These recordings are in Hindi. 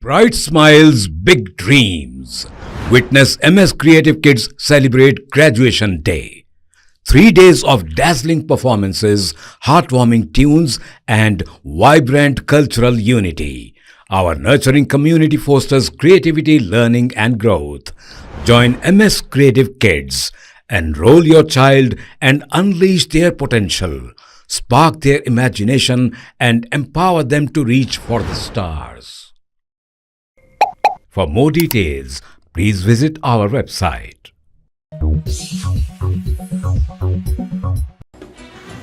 Bright smiles, big dreams. Witness MS Creative Kids celebrate Graduation Day. 3 days of dazzling performances, heartwarming tunes, and vibrant cultural unity. Our nurturing community fosters creativity, learning, and growth. Join MS Creative Kids. Enroll your child and unleash their potential. Spark their imagination and empower them to reach for the stars. For more details, please visit our website.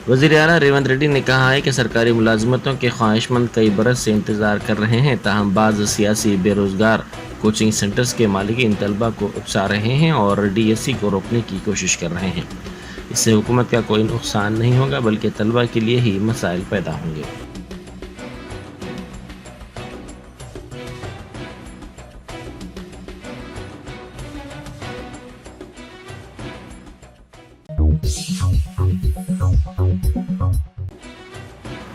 वज़ीर आला रेवंत रेड्डी ने कहा है कि सरकारी मुलाजमतों के ख्वाहिशमंद कई बरस से इंतज़ार कर रहे हैं, ताहम बाज़ सियासी बेरोज़गार कोचिंग सेंटर्स के मालिकीन तलबा को उकसा रहे हैं और DSE को रोकने की कोशिश कर रहे हैं। इससे हुकूमत का कोई नुकसान नहीं होगा, बल्कि तलबा के लिए ही मसाइल पैदा होंगे।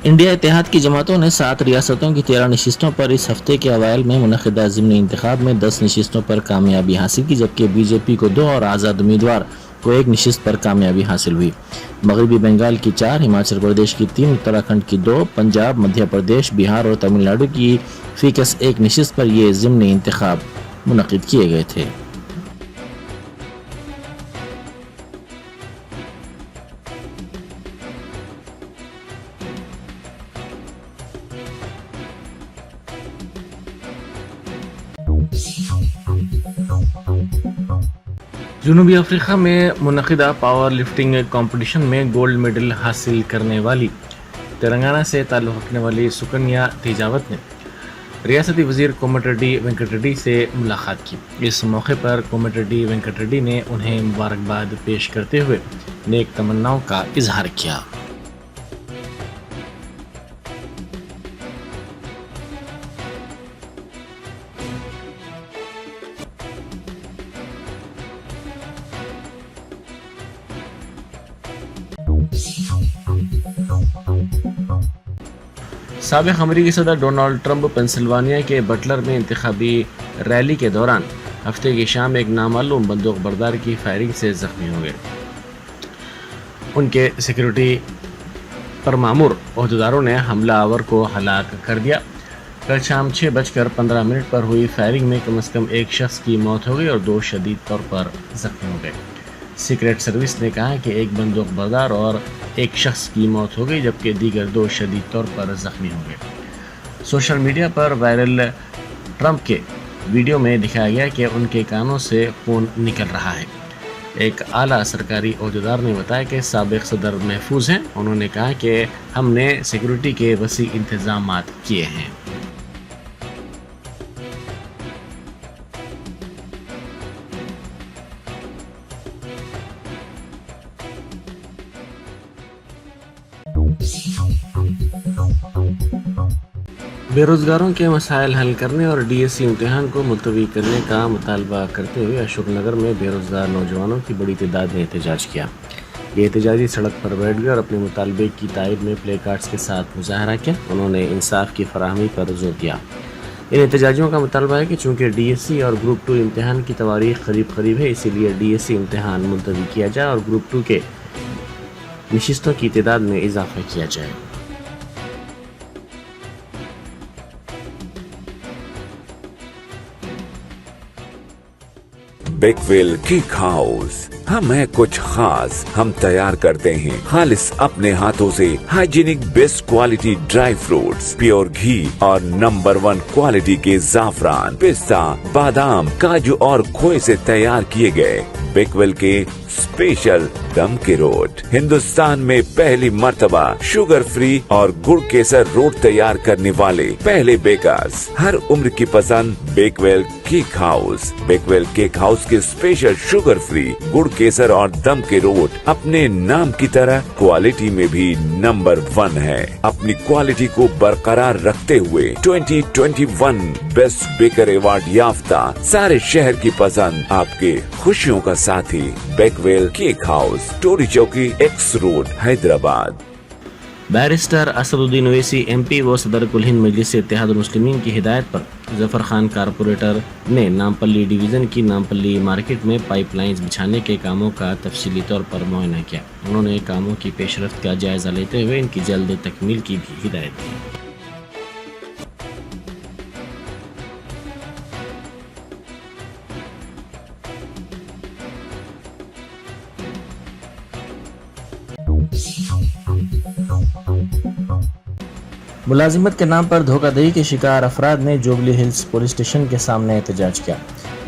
इंडिया इत्तेहाद की जमातों ने 7 रियासतों की 13 नशिस्तों पर इस हफ्ते के अवाइल में मुनक़िदा ज़िमनी इंतखाब में 10 नशिस्तों पर कामयाबी हासिल की, जबकि BJP को 2 और आज़ाद उम्मीदवार को 1 नशिस्त पर कामयाबी हासिल हुई। मगरबी बंगाल की 4, हिमाचल प्रदेश की 3, उत्तराखंड की 2, पंजाब, मध्य प्रदेश, बिहार और तमिलनाडु की फ़ीकस 1 नशिस्त पर ये ज़िमनी इंतखाब मुनक़िद किए गए थे। जनूबी अफ्रीका में मुनक़िदा पावर लिफ्टिंग कंपटीशन में गोल्ड मेडल हासिल करने वाली तेलंगाना से ताल्लुक़ रखने वाली सुकन्या तेजावत ने रियासती वज़ीर कोमटिरेड्डी वेंकट रेड्डी से मुलाकात की। इस मौके पर कोमटिरेड्डी वेंकट रेड्डी ने उन्हें मुबारकबाद पेश करते हुए नेक तमन्नाओं का इजहार किया। साबिक़ अमरीकी सदर डोनाल्ड ट्रंप पेंसिल्वानिया के बटलर में इंतखाबी रैली के दौरान हफ्ते की शाम एक नामालूम बंदूक बरदार की फायरिंग से ज़ख्मी हो गए। उनके सिक्योरिटी पर मामूर ओहदेदारों ने हमला आवर को हलाक कर दिया। कल शाम 6:15 पर हुई फायरिंग में कम से कम 1 शख्स की मौत हो गई और 2 शदीद तौर पर ज़ख्मी हो गए। सीक्रेट सर्विस ने कहा कि 1 बंदूक बरदार और 1 शख्स की मौत हो गई, जबकि दीगर 2 शदीद तौर पर ज़ख्मी हो गए। सोशल मीडिया पर वायरल ट्रंप के वीडियो में दिखाया गया कि उनके कानों से खून निकल रहा है। एक आला सरकारी ओहदेदार ने बताया कि साबिक़ सदर महफूज हैं। उन्होंने कहा कि हमने सिक्योरिटी के वसी इंतज़ामात किए हैं। बेरोज़गारों के मसाइल हल करने और DSE इम्तिहान को मुलतवी करने का मुतालबा करते हुए अशोकनगर में बेरोज़गार नौजवानों की बड़ी तादाद ने एहतजाज किया। ये एहतजाजी सड़क पर बैठ गए और अपने मुतालबे की तायद में प्ले कार्ड्स के साथ मुजाहरा किया। उन्होंने इंसाफ की फराहमी पर जोर दिया। इन एहतजाजियों का मुतालबा है कि चूँकि DSE और ग्रुप 2 इम्तिहान की तवारीख़ करीब है, इसीलिए DSE इम्तिहान मुलतवी किया जाए और ग्रुप 2 के नशिस्तों की तादाद में इजाफा किया जाए। बेकवेल केक हाउस, हम है कुछ खास। हम तैयार करते हैं खालिस अपने हाथों से hygienic best quality dry fruits, pure घी और नंबर 1 क्वालिटी के जाफरान, पिस्ता, बादाम, काजू और खोए से तैयार किए गए बेकवेल के स्पेशल दम के रोट। हिंदुस्तान में पहली मर्तबा शुगर फ्री और गुड़ केसर रोट तैयार करने वाले पहले बेकर्स। हर उम्र की पसंद Bakewell cake house. Bakewell cake house के स्पेशल शुगर फ्री, गुड़ केसर और दम के रोट अपने नाम की तरह क्वालिटी में भी नंबर 1 है। अपनी क्वालिटी को बरकरार रखते हुए 2021 बेस्ट बेकर अवार्ड याफ्ता सारे शहर की पसंद, आपके खुशियों का साथी बेकवेल केक हाउस, टोरी चौकी, X road, Hyderabad. Barrister Asaduddin Owaisi MP व सदर कुल हिंद मजलिस इत्तेहादुल मुस्लिमीन की हिदायत पर जफर खान कारपोरेटर ने नामपल्ली डिवीज़न की नामपल्ली मार्केट में पाइपलाइंस बिछाने के कामों का तफसीली तौर पर मुआयना किया। उन्होंने कामों की पेशरफ्त का जायज़ा लेते हुए इनकी जल्द तकमील की भी हिदायत दी। मुलाजिमत के नाम पर धोखाधड़ी के शिकार अफराद ने जुबली हिल्स पुलिस स्टेशन के सामने एहतजाज किया।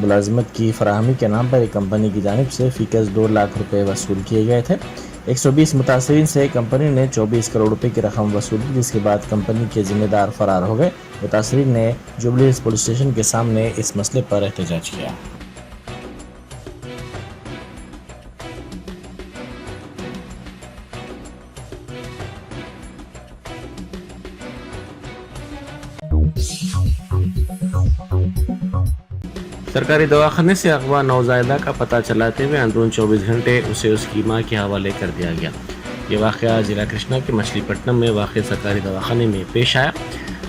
मुलाजिमत की फराहमी के नाम पर एक कंपनी की जानिब से फीकस 2 लाख रुपए वसूल किए गए थे। 120 मुतासरीन से कंपनी ने 24 करोड़ रुपए की रकम वसूली, जिसके बाद कंपनी के जिम्मेदार फरार हो गए। मुतासरीन ने जुबली हिल्स पुलिस स्टेशन के सामने इस मसले पर एहतजाज किया। सरकारी दवाखाने से अगवा नौज़ायदा का पता चलाते हुए अंदरून 24 घंटे उसे उसकी मां के हवाले कर दिया गया। ये वाक़या जिला कृष्णा के मछलीपट्टनम में वाक़ सरकारी दवाखाने में पेश आया।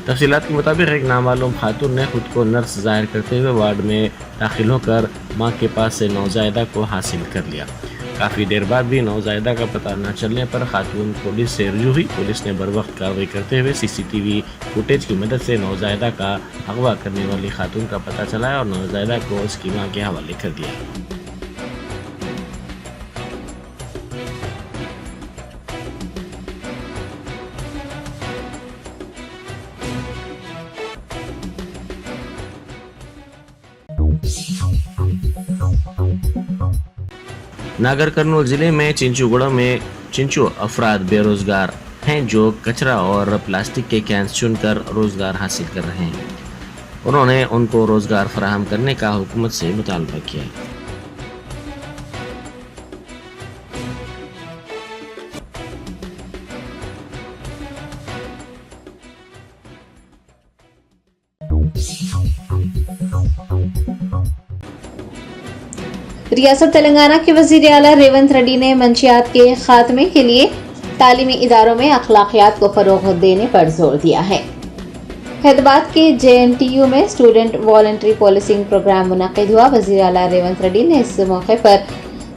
तफसीलात के मुताबिक एक नामालूम खातून ने खुद को नर्स जाहिर करते हुए वार्ड में दाखिल होकर मां के पास से नौज़ायदा को हासिल कर लिया। काफ़ी देर बाद भी नौज़ायदा का पता न चलने पर खातून पुलिस से रुजू हुई। पुलिस ने बरवक्त कार्रवाई करते हुए CCTV फुटेज की मदद से नौज़ायदा का अगवा करने वाली खातून का पता चलाया और नौज़ायदा को उसकी मां के हवाले कर दिया। नागर कर्नूल जिले में चिंचुगुड़ा में चिंचू अफराद बेरोजगार हैं जो कचरा और प्लास्टिक के कैंस चुनकर रोजगार हासिल कर रहे हैं। उन्होंने उनको रोजगार फराहम करने का हुकूमत से मुतालबा किया। रियासत तेलंगाना के वज़ीर आला रेवंत रेड्डी ने मंशियात के खात्मे के लिए तालीमी इदारों में अखलाकियात को फ़रोग़ देने पर जोर दिया है। हैदराबाद के JNTU में स्टूडेंट वॉलंटरी पॉलिसिंग प्रोग्राम मुनक़िद हुआ। वज़ीर आला रेवंत रेड्डी ने इस मौके पर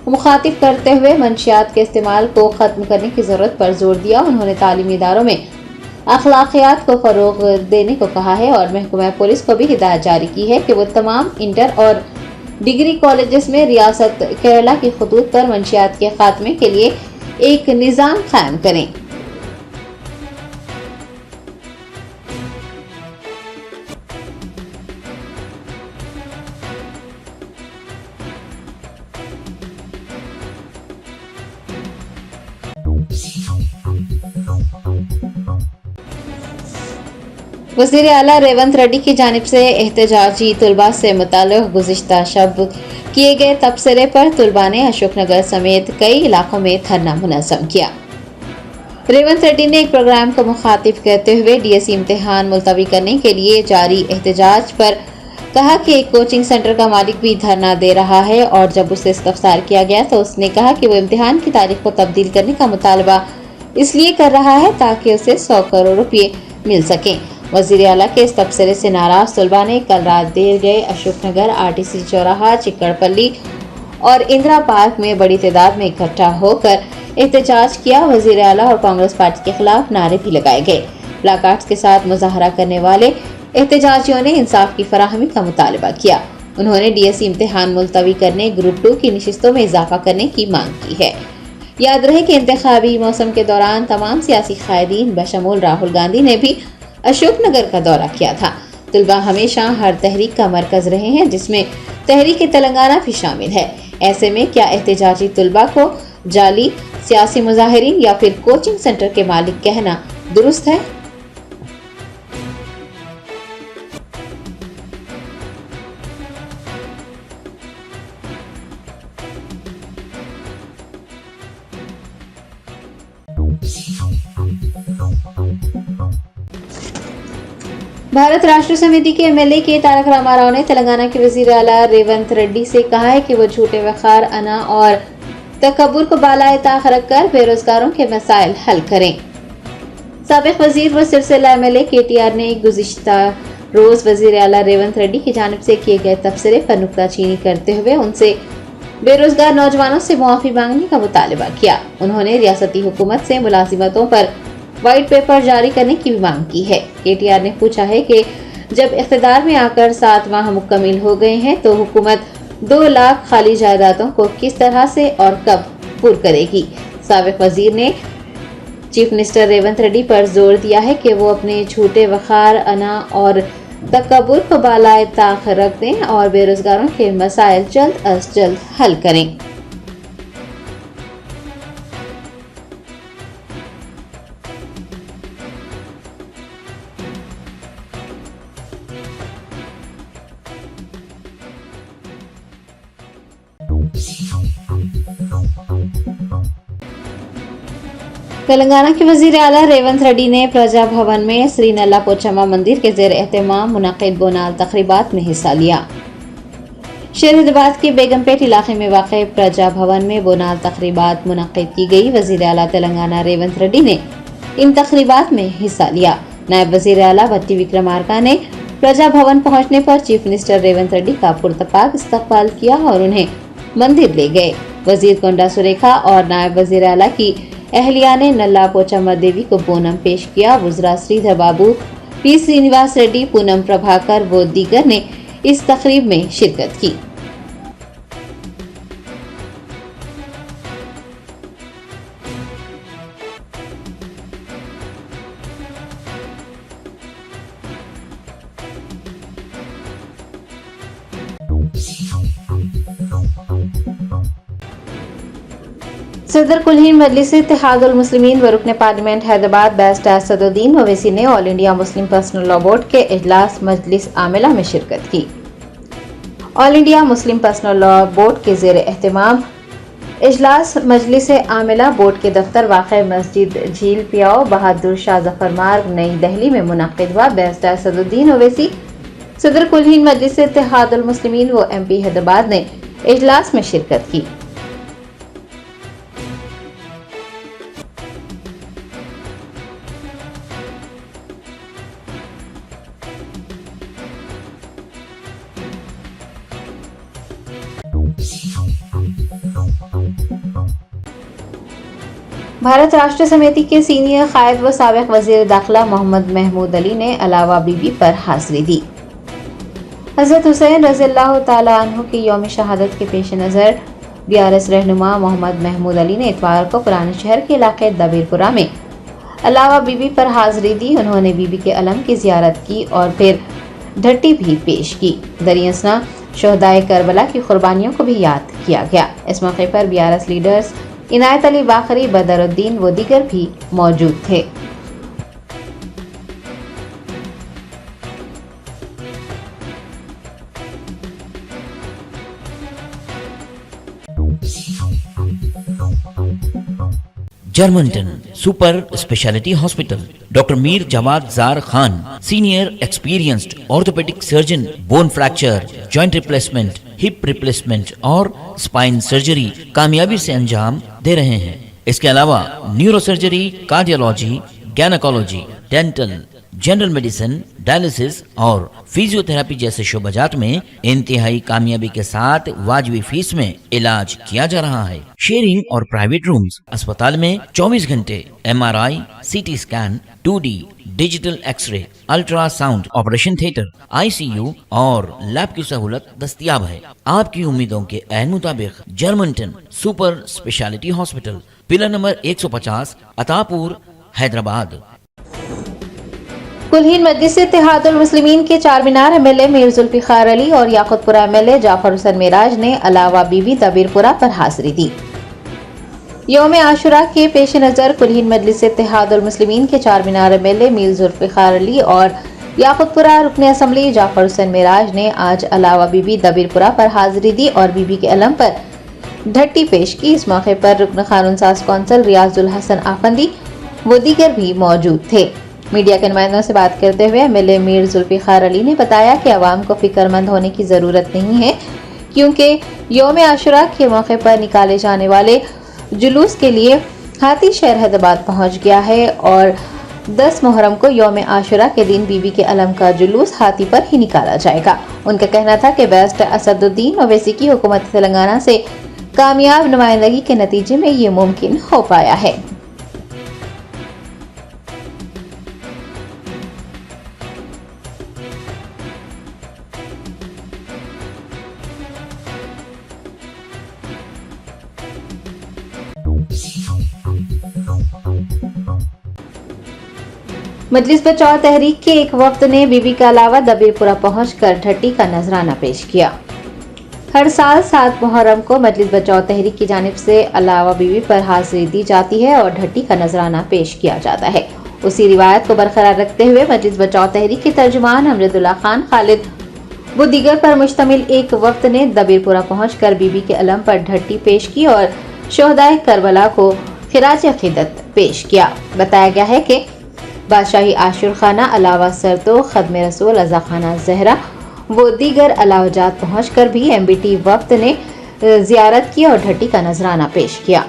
मुखातिब करते हुए मंशियात के इस्तेमाल को ख़त्म करने की ज़रूरत पर जोर दिया। उन्होंने तालीमी इदारों में अखलाकियात को फ़रोग़ देने को कहा है और महकमा पुलिस को भी हिदायत जारी की है कि वो तमाम इंटर और डिग्री कॉलेजेस में रियासत केरला की खतूत पर मंशियात के खात्मे के लिए एक निज़ाम कायम करें। वज़ीर आला रेवंत रेड्डी की जानिब से एहतजाजी तुलबा से मुताल्लिक़ गुज़िश्ता शब किए गए तबसरे पर तुलबा ने अशोकनगर समेत कई इलाकों में धरना मुनज़्ज़म किया। रेवंत रेड्डी ने एक प्रोग्राम को मुखातिब करते हुए DSE इम्तिहान मुलतवी करने के लिए जारी एहतजाज पर कहा कि एक कोचिंग सेंटर का मालिक भी धरना दे रहा है और जब उसे इस्तफसार किया गया तो उसने कहा कि वो इम्तिहान की तारीख को तब्दील करने का मुतालबा इसलिए कर रहा है ताकि उसे 100 करोड़ रुपये मिल सकें। वज़ीर आला के इस तबसरे से नाराज तुलबा ने कल रात देर गए अशोकनगर, RTC चौराहा, चिक्कड़पल्ली और इंदिरा पार्क में बड़ी तादाद में इकट्ठा होकर एहतजाज किया। वज़ीर आला और कांग्रेस पार्टी के खिलाफ नारे भी लगाए गए। प्लाकार्ड्स के साथ मुजाहरा करने वाले एहतजाजियों ने इंसाफ की फराहमी का मुतालबा किया। उन्होंने DSE इम्तिहान मुलतवी करने, ग्रुप 2 की नशिस्तों में इजाफा करने की मांग की है। याद रहे कि इंतखाबी मौसम के दौरान तमाम सियासी कायदीन बशमूल राहुल गांधी ने भी अशोकनगर का दौरा किया था। तुलबा हमेशा हर तहरीक का मरकज रहे हैं, जिसमें तहरीक तेलंगाना भी शामिल है। ऐसे में क्या एहतजाजी तुलबा को जाली सियासी मुजाहिरीन या फिर कोचिंग सेंटर के मालिक कहना दुरुस्त है? भारत राष्ट्र समिति के MLA के तारक रामाराव ने तेलंगाना के वज़ीर आला रेवंत रेड्डी से कहा है कि वो झूठे वखार, अना और तकब्बुर को बालाए ताख रखकर बेरोजगारों के मसाइल हल करें। साबिक वजीर व सिलसिला MLA KTR ने गुज़िश्ता रोज वजीर आला रेवंत रेड्डी की जानिब से किए गए तबसरे पर नुक्ताचीनी करते हुए उनसे बेरोजगार नौजवानों से मुआफी मांगने का मुतालबा किया। उन्होंने रियासती हुकूमत से मुलाजिमतों पर व्हाइट पेपर जारी करने की भी मांग की है। KTR ने पूछा है कि जब इख्तिदार में आकर 7 माह मुकम्मिल हो गए हैं तो हुकूमत 2 लाख खाली जायदादों को किस तरह से और कब पूरा करेगी। साबिक वजीर ने चीफ मिनिस्टर रेवंत रेड्डी पर जोर दिया है कि वो अपने झूठे वखार, अना और तकब्बुर को बालाए ताख रख दें और बेरोजगारों के मसाइल जल्द अज जल्द हल करें। तेलंगाना के वजीर आला रेवंत रेड्डी ने प्रजा भवन में श्री नल्ला पोचम्मा मंदिर के ज़ेर एहतमाम मुनक़िद बोनाल तक़रीबात में हिस्सा लिया। शेर हैदराबाद के बेगमपेट इलाके में वाक़ प्रजा भवन में बोनाल तक़रीबात मुनक़िद की गई। वजीर आला तेलंगाना रेवंत रेड्डी ने इन तक़रीबात में हिस्सा लिया। नायब वजीर आला भट्टी विक्रमार्का ने प्रजा भवन पहुँचने पर चीफ मिनिस्टर रेवंत रेड्डी का पुरतपाक इस्तक़बाल किया और उन्हें मंदिर ले गए। वजीर कोंडा सुरेखा और नायब वजीर आला की अहलिया ने नल्ला पोचम्मा देवी को बोनम पेश किया। वज़रा श्रीधर बाबू, P श्रीनिवास रेड्डी, पूनम प्रभाकर व दीगर ने इस तकरीब में शिरकत की। सदर कुल-हिंद मजलिस इत्तेहादुल मुस्लिमीन व रुकन पार्लियामेंट हैदराबाद बैरिस्टर असदुद्दीन ओवैसी ने all India Muslim personal law board के इजलास मजलिस आमिला में शिरकत की। All India Muslim personal law board के ज़ेर एहतमाम इजलास मजलिस आमिला बोर्ड के दफ्तर वाक़ मस्जिद झील पियाओ, बहादुर शाह जफर मार्ग, नई दिल्ली में मुनक़िद हुआ। बैरिस्टर असदुद्दीन ओवैसी, सदर कुल-हिंद मजलिस इत्तेहादुल मुस्लिमीन व MP हैदराबाद ने इजलास में शिरकत की। भारत राष्ट्र समिति के सीनियर कायद व साबिक वजीर दाखिला मोहम्मद महमूद अली ने अलावा बीबी पर हाजिरी दी। हजरत हुसैन रज़ियल्लाहु ताला अन्हु की यौम शहादत के पेश नज़र BRS रहनुमा मोहम्मद महमूद अली ने इतवार को पुराने शहर के इलाके दबीरपुरा में अलावा बीबी पर हाजिरी दी। उन्होंने बीबी के अलम की जियारत की और फिर ढट्टी भी पेश की। दरियासना शहदाए करबला की कुर्बानियों को भी याद किया गया। इस मौके पर BRS लीडर्स इनायत अली बाखरी, बदरुद्दीन व दीगर भी मौजूद थे। Germanton super speciality hospital, doctor Mir Jawad Jar Khan, senior experienced orthopaedic surgeon, bone fracture, joint replacement, hip replacement और स्पाइन सर्जरी कामयाबी से अंजाम दे रहे हैं। इसके अलावा neuro surgery, cardiology, gynaecology, dental, general medicine, dialysis और फिजियोथेरेपी जैसे शोबाजात में इंतहाई कामयाबी के साथ वाजिबी फीस में इलाज किया जा रहा है। शेयरिंग और प्राइवेट रूम्स, अस्पताल में 24 घंटे MRI, CT scan, 2D digital X ray, ultrasound, operation theatre, ICU और लैब की सहूलत दस्तयाब है। आपकी उम्मीदों के ऐन मुताबिक Germanton super speciality hospital, pillar number 150, Attapur, Hyderabad. कुल-हिंद मजलिस इत्तेहादुल मुस्लिमीन के चारमीनार MLA मीर जुल्फिकार अली और याकुतपुरा MLA जाफर हुसैन मेराज ने अलावा बीबी दबीरपुरा पर हाजिरी दी। यौम आशुरा के पेश नज़र कुल-हिंद मजलिस इत्तेहादुल मुस्लिमीन के चारमीनार MLA मीर जुल्फिकार अली और याकुतपुरा रुकन असम्बली जाफर हुसैन मेराज ने आज अलावा बीबी दबीरपुरा पर हाजिरी दी और बीबी के अलम पर ढट्टी पेश की। इस मौके पर रुकन कानून साज कौंसिल रियाजुल हसन आफंदी व दीगर भी मौजूद थे। मीडिया के नुमाइंदों से बात करते हुए MLA मीर जुल्फिकार अली ने बताया कि आवाम को फिक्रमंद होने की ज़रूरत नहीं है, क्योंकि यौम आशुरा के मौके पर निकाले जाने वाले जुलूस के लिए हाथी शहर हैदराबाद पहुंच गया है और 10 मुहर्रम को यौम आशुरा के दिन बीबी के अलम का जुलूस हाथी पर ही निकाला जाएगा। उनका कहना था कि बेस्ट असदुद्दीन ओवैसी की हुकूमत तेलंगाना से कामयाब नुमाइंदगी के नतीजे में ये मुमकिन हो पाया है। मजलिस बचाओ तहरीक के एक वफ्द ने बीबी के अलावा दबीरपुरा पहुंचकर ढट्टी का नजराना पेश किया। हर साल 7 मुहर्रम को मजलिस बचाओ तहरीक की जानिब से अलावा बीबी पर हाजिरी दी जाती है और ढट्टी का नजराना पेश किया जाता है। उसी रिवायत को बरकरार रखते हुए मजलिस बचाओ तहरीक के तर्जुमान अमजदुल्ला खान खालिद व दीगर पर मुश्तमिल एक वफ्द ने दबीरपुरा पहुंचकर बीबी के अलम पर ढट्टी पेश की और शोहदाए करबला को खिराज अकीदत पेश किया। बताया गया है कि बादशाही आशुर खाना अलावा सरतो खदम रसूल अज़ा खाना जहरा वो दीगर अलावजात पहुंचकर भी MBT वफ्द ने जियारत की और ढट्टी का नजराना पेश किया।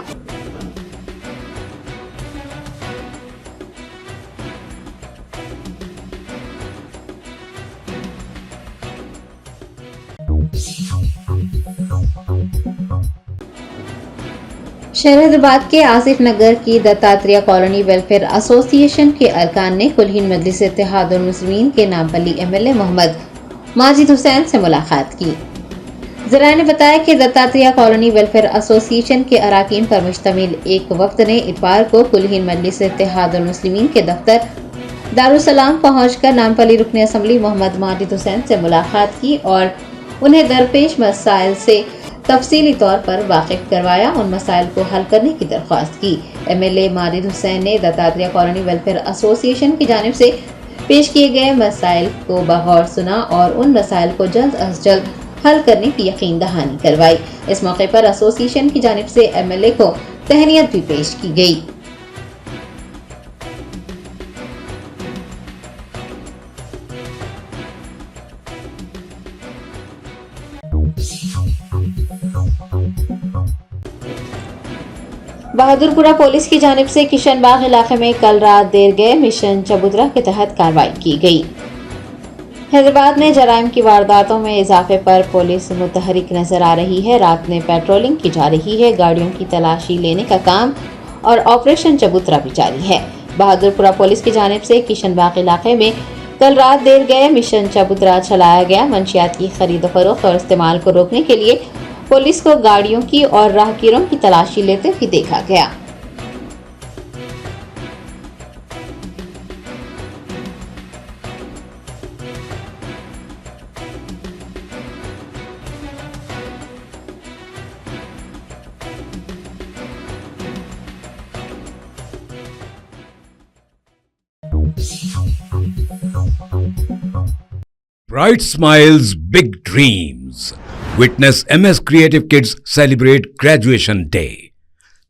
शहर हैदराबाद के आसिफ नगर की दत्तात्रेय कॉलोनी वेलफेयर एसोसिएशन के अरकान ने कुल-हिंद मजलिस इत्तेहादुल मुस्लिमीन के नामपल्ली MLA मोहम्मद माजिद हुसैन से मुलाकात की। ज़राए ने बताया कि दत्तात्रेय कॉलोनी वेलफेयर एसोसिएशन के अरकान पर मुश्तमिल एक वफ्द ने इतवार को कुल-हिंद मजलिस इत्तेहादुल मुस्लिमीन के दफ्तर दारुसलाम पहुंचकर नामपल्ली रुकन असम्बली मोहम्मद माजिद हुसैन से मुलाकात की और उन्हें दरपेश मसाइल से तफसीली तौर पर वाकिफ करवाया। उन मसाइल को हल करने की दरख्वास्त की। MLA माजिद हुसैन ने दत्तात्रेय कॉलोनी वेलफेयर एसोसिएशन की जानिब से पेश किए गए मसाइल को बगौर सुना और उन मसाइल को जल्द अज जल्द हल करने की यकीन दहानी करवाई। इस मौके पर एसोसिएशन की जानिब से MLA को तहनीत भी पेश की गई। बहादुरपुरा पुलिस की जानिब से किशनबाग इलाके में कल रात देर गए मिशन चबूतरा के तहत कार्रवाई की गई। हैदराबाद में जराइम की वारदातों में इजाफे पर पुलिस मुतहरिक नजर आ रही है। रात में पेट्रोलिंग की जा रही है, गाड़ियों की तलाशी लेने का काम और ऑपरेशन चबूतरा भी जारी है। बहादुरपुरा पुलिस की जानिब से किशनबाग इलाके में कल रात देर गए मिशन चबूतरा चलाया गया। मंशियात की खरीद फरोख्त और इस्तेमाल को रोकने के लिए पुलिस को गाड़ियों की और राहगीरों की तलाशी लेते हुए देखा गया। Bright smiles, big dreams. Witness MS Creative Kids celebrate Graduation Day.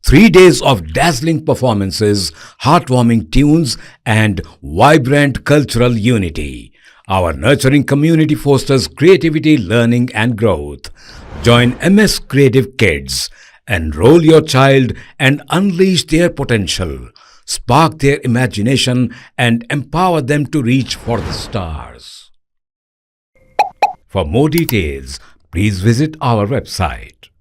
3 days of dazzling performances, heartwarming tunes, and vibrant cultural unity. Our nurturing community fosters creativity, learning, and growth. Join MS Creative Kids. Enroll your child and unleash their potential. Spark their imagination and empower them to reach for the stars. For more details, please visit our website.